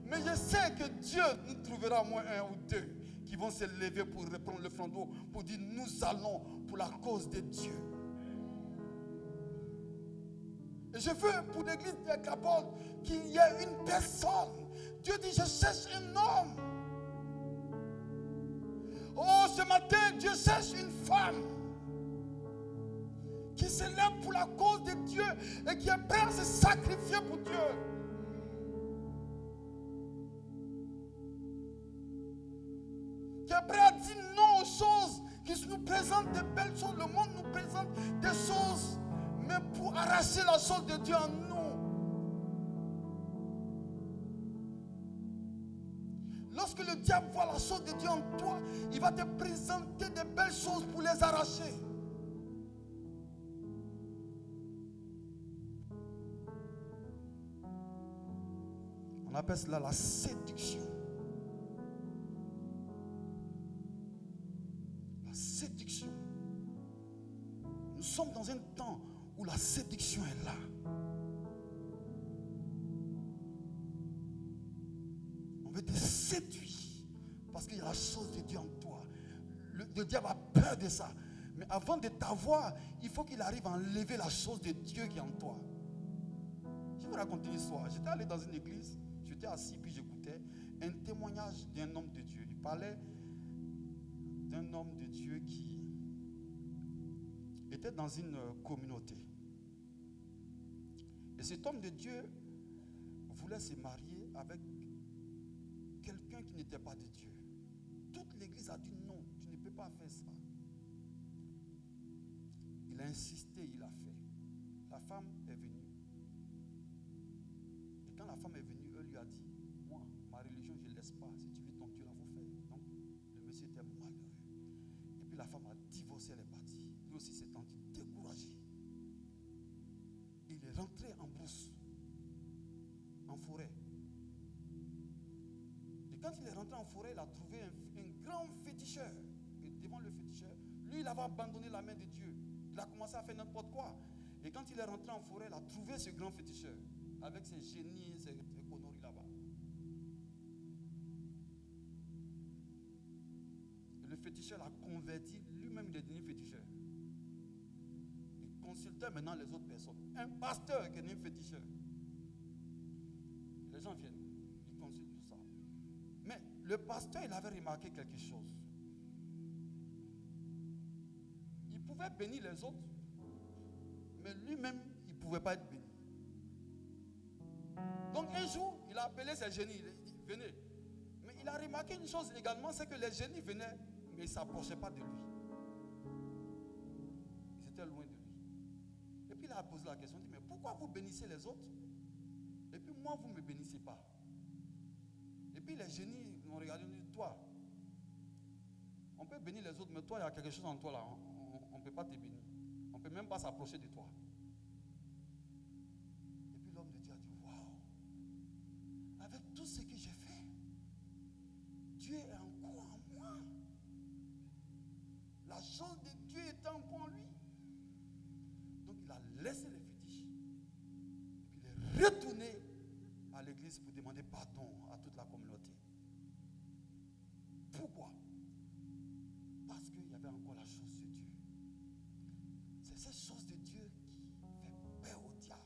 Mais je sais que Dieu nous trouvera au moins un ou deux qui vont se lever pour reprendre le flambeau, pour dire nous allons pour la cause de Dieu. Et je veux pour l'église de Capole qu'il y ait une personne. Dieu dit je cherche un homme. Oh, ce matin, Dieu cherche une femme qui se lève pour la cause de Dieu et qui est prêt à se sacrifier pour Dieu. Qui est prêt à dire non aux choses qui nous présentent de belles choses. Le monde nous présente des choses, mais pour arracher la chose de Dieu en nous. Lorsque le diable voit la chose de Dieu en toi, il va te présenter de belles choses pour les arracher. On appelle cela la séduction. La séduction. Nous sommes dans un temps où la séduction est là. On veut te séduire parce qu'il y a la chose de Dieu en toi. Le diable a peur de ça. Mais avant de t'avoir, il faut qu'il arrive à enlever la chose de Dieu qui est en toi. Je vais vous raconter une histoire. J'étais allé dans une église, j'étais assis puis j'écoutais un témoignage d'un homme de Dieu. Il parlait d'un homme de Dieu qui était dans une communauté. Et cet homme de Dieu voulait se marier avec quelqu'un qui n'était pas de Dieu. Toute l'église a dit non, tu ne peux pas faire ça. Il a insisté, il a fait. La femme est venue. Et quand la femme est venue, elle lui a dit, moi, ma religion, je ne laisse pas. Si tu veux ton Dieu, là, vous faites. Donc, le monsieur était malheureux. Et puis la femme a divorcé, elle est partie. Lui aussi s'est senti découragé. Il est rentré en brousse, en forêt. Et quand il est rentré en forêt, il a trouvé un grand féticheur. Et devant le féticheur, lui, il avait abandonné la main de Dieu. Il a commencé à faire n'importe quoi. Et quand il est rentré en forêt, il a trouvé ce grand féticheur avec ses génies, ses conneries là-bas. Et le féticheur l'a converti, lui-même il est devenu féticheur. Il consultait maintenant les autres personnes. Un pasteur qui est devenu féticheur. Les gens viennent, ils consultent tout ça. Mais le pasteur, il avait remarqué quelque chose. Il pouvait bénir les autres, mais lui-même, il ne pouvait pas être béni. Donc un jour, il a appelé ses génies, il a dit, venez. Mais il a remarqué une chose également, c'est que les génies venaient, mais ils ne s'approchaient pas de lui. Ils étaient loin de lui. Et puis il a posé la question, il dit, mais pourquoi vous bénissez les autres? Et puis moi, vous ne me bénissez pas. Et puis les génies m'ont regardé et ont dit, toi, on peut bénir les autres, mais toi, il y a quelque chose en toi là, on ne peut pas te bénir. On ne peut même pas s'approcher de toi. Et puis l'homme de Dieu a dit, waouh, avec tout ce que j'ai fait, Dieu est encore en moi. La chose de Dieu était encore en lui. Donc il a laissé les fétiches. Et puis il est retourné à l'église pour demander pardon à toute la communauté. Pourquoi? Parce qu'il y avait encore la chose de Dieu. C'est cette chose de Dieu qui fait peur au diable.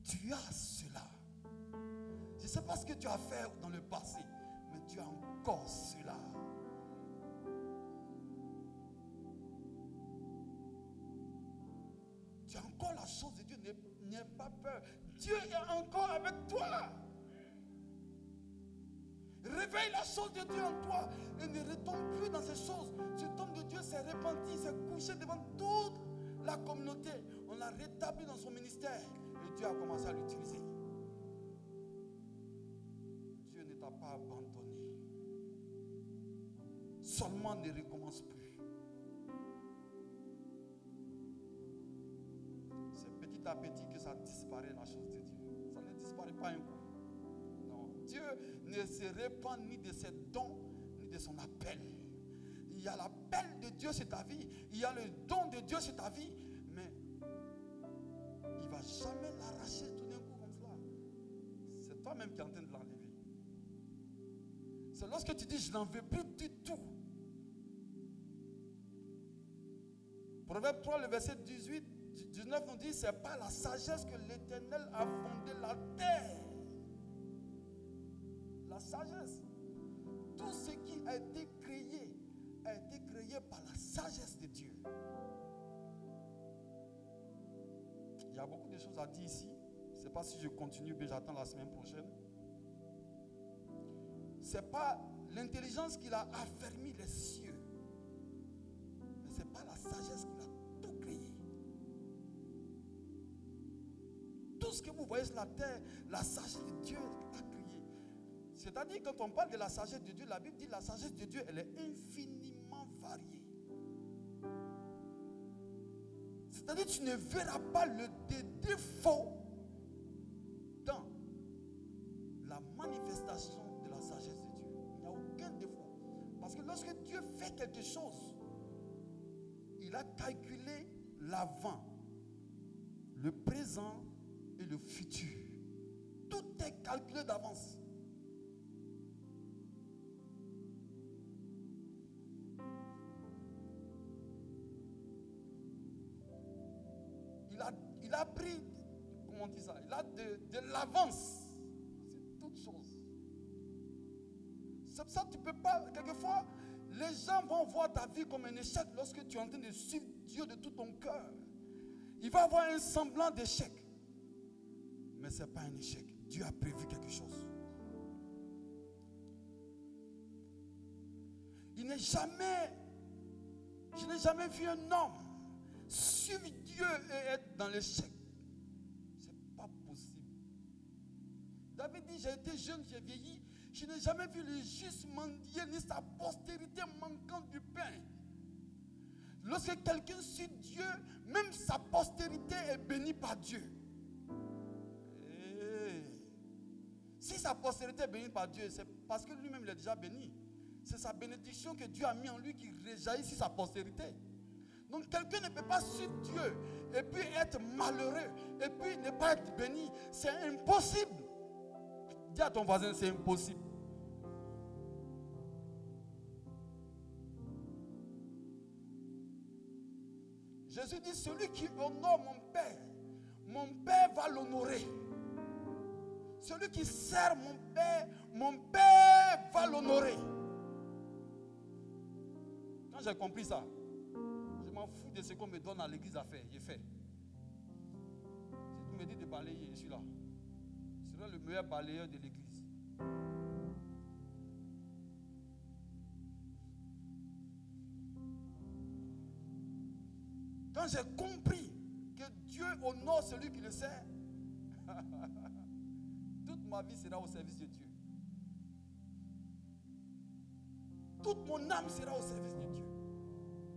Tu as cela. Je ne sais pas ce que tu as fait dans le passé, mais tu tu as encore cela. Tu as encore la chose de Dieu. N'aie pas peur. Dieu est encore avec toi. Réveille la chose de Dieu en toi et ne retombe plus dans ces choses. Cet homme de Dieu s'est repenti, s'est couché devant toute la communauté. On l'a rétabli dans son ministère et Dieu a commencé à l'utiliser. Dieu ne t'a pas abandonné. Seulement ne recommence plus. C'est petit à petit que ça disparaît, la chose de Dieu. Ça ne disparaît pas un coup. Dieu ne se répand ni de ses dons, ni de son appel. Il y a l'appel de Dieu sur ta vie, il y a le don de Dieu sur ta vie, mais il ne va jamais l'arracher tout d'un coup comme cela. C'est toi-même qui es en train de l'enlever. C'est lorsque tu dis, je n'en veux plus du tout. Proverbe 3, le verset 19 nous dit, c'est pas la sagesse que l'Éternel a fondé la terre. La sagesse. Tout ce qui a été créé par la sagesse de Dieu. Il y a beaucoup de choses à dire ici. Je ne sais pas si je continue, mais j'attends la semaine prochaine. Ce n'est pas l'intelligence qui a affermi les cieux, mais ce n'est pas la sagesse qui a tout créé. Tout ce que vous voyez sur la terre, la sagesse de Dieu a créé. C'est-à-dire, quand on parle de la sagesse de Dieu, la Bible dit que la sagesse de Dieu, elle est infiniment variée. C'est-à-dire, tu ne verras pas le défaut dans la manifestation de la sagesse de Dieu. Il n'y a aucun défaut. Parce que lorsque Dieu fait quelque chose, il a calculé l'avant, le présent et le futur. Tout est calculé d'avance. Il a pris, comment on dit ça? Il a de l'avance. C'est toute chose. C'est pour ça que tu ne peux pas, quelquefois, les gens vont voir ta vie comme un échec lorsque tu es en train de suivre Dieu de tout ton cœur. Il va avoir un semblant d'échec. Mais ce n'est pas un échec. Dieu a prévu quelque chose. Je n'ai jamais vu un homme suivre Dieu et être dans l'échec. Ce n'est pas possible. David dit, j'ai été jeune, j'ai vieilli. Je n'ai jamais vu le juste mendier ni sa postérité manquant du pain. Lorsque quelqu'un suit Dieu, même sa postérité est bénie par Dieu. Et si sa postérité est bénie par Dieu, c'est parce que lui-même il est déjà béni. C'est sa bénédiction que Dieu a mis en lui qui réjaillit sur sa postérité. Donc quelqu'un ne peut pas suivre Dieu et puis être malheureux et puis ne pas être béni. C'est impossible. Dis à ton voisin, c'est impossible. Jésus dit, celui qui honore mon Père va l'honorer. Celui qui sert mon Père va l'honorer. Quand j'ai compris ça, je m'en fous de ce qu'on me donne à l'église à faire. J'ai fait. Si tu me dis de balayer, je suis là. Je serai le meilleur balayeur de l'église. Quand j'ai compris que Dieu honore celui qui le sert, toute ma vie sera au service de Dieu. Toute mon âme sera au service de Dieu.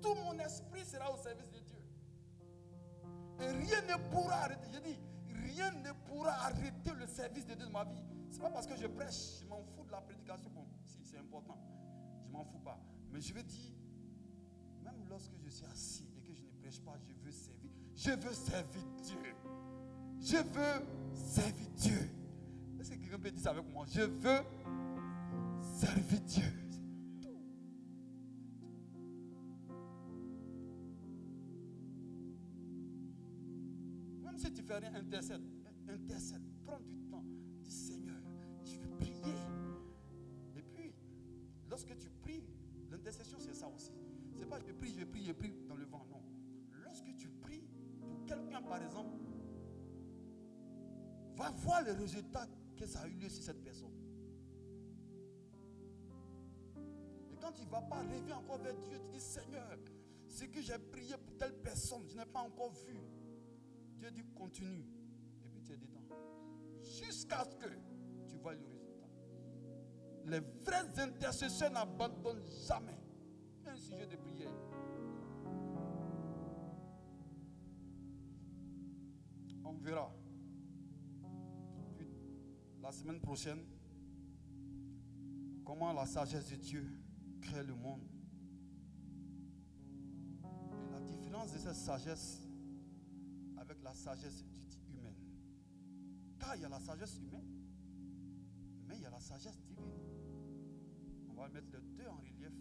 Tout mon esprit sera au service de Dieu. Et rien ne pourra arrêter. Je dis, rien ne pourra arrêter le service de Dieu de ma vie. Ce n'est pas parce que je prêche, je m'en fous de la prédication. Bon, si, c'est important. Je m'en fous pas. Mais je veux dire, même lorsque je suis assis et que je ne prêche pas, je veux servir. Je veux servir Dieu. Je veux servir Dieu. Est-ce que quelqu'un peut dire ça avec moi? Je veux servir Dieu. C'est tout. Même si tu fais rien, intercède. Intercède. Prends du temps. Dis, Seigneur, je veux prier. Et puis, lorsque tu pries, l'intercession c'est ça aussi. C'est pas je prie dans le vent, non. Lorsque tu pries pour quelqu'un par exemple, va voir le résultat que ça a eu lieu sur cette personne. Et quand tu ne vas pas rêver encore vers Dieu, tu dis Seigneur, ce que j'ai prié pour telle personne, je n'ai pas encore vu. Dieu dit continue. Et puis tu es dedans. Jusqu'à ce que tu vois le résultat. Les vrais intercesseurs n'abandonnent jamais un sujet de prière. On verra. Puis, la semaine prochaine, comment la sagesse de Dieu crée le monde. Et la différence de cette sagesse avec la sagesse humaine. Car il y a la sagesse humaine, mais il y a la sagesse divine. On va mettre les deux en relief.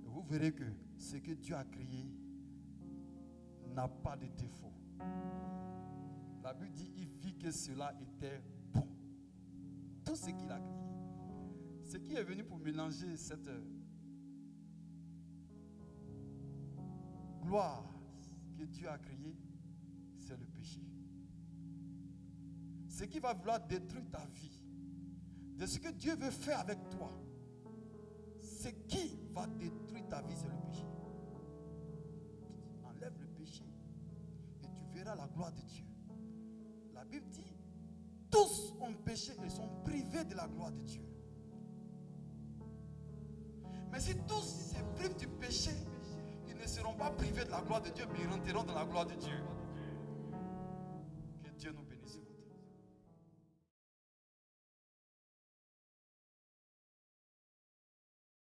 Et vous verrez que ce que Dieu a créé n'a pas de défaut. La Bible dit il vit que cela était bon. Tout ce qu'il a créé. Ce qui est venu pour mélanger cette gloire que Dieu a créée, c'est le péché. Ce qui va vouloir détruire ta vie, de ce que Dieu veut faire avec toi, ce qui va détruire ta vie, c'est le péché. Enlève le péché et tu verras la gloire de Dieu. La Bible dit, tous ont péché et sont privés de la gloire de Dieu. Mais si tous se privent du péché, ils ne seront pas privés de la gloire de Dieu, mais ils rentreront dans la gloire de Dieu.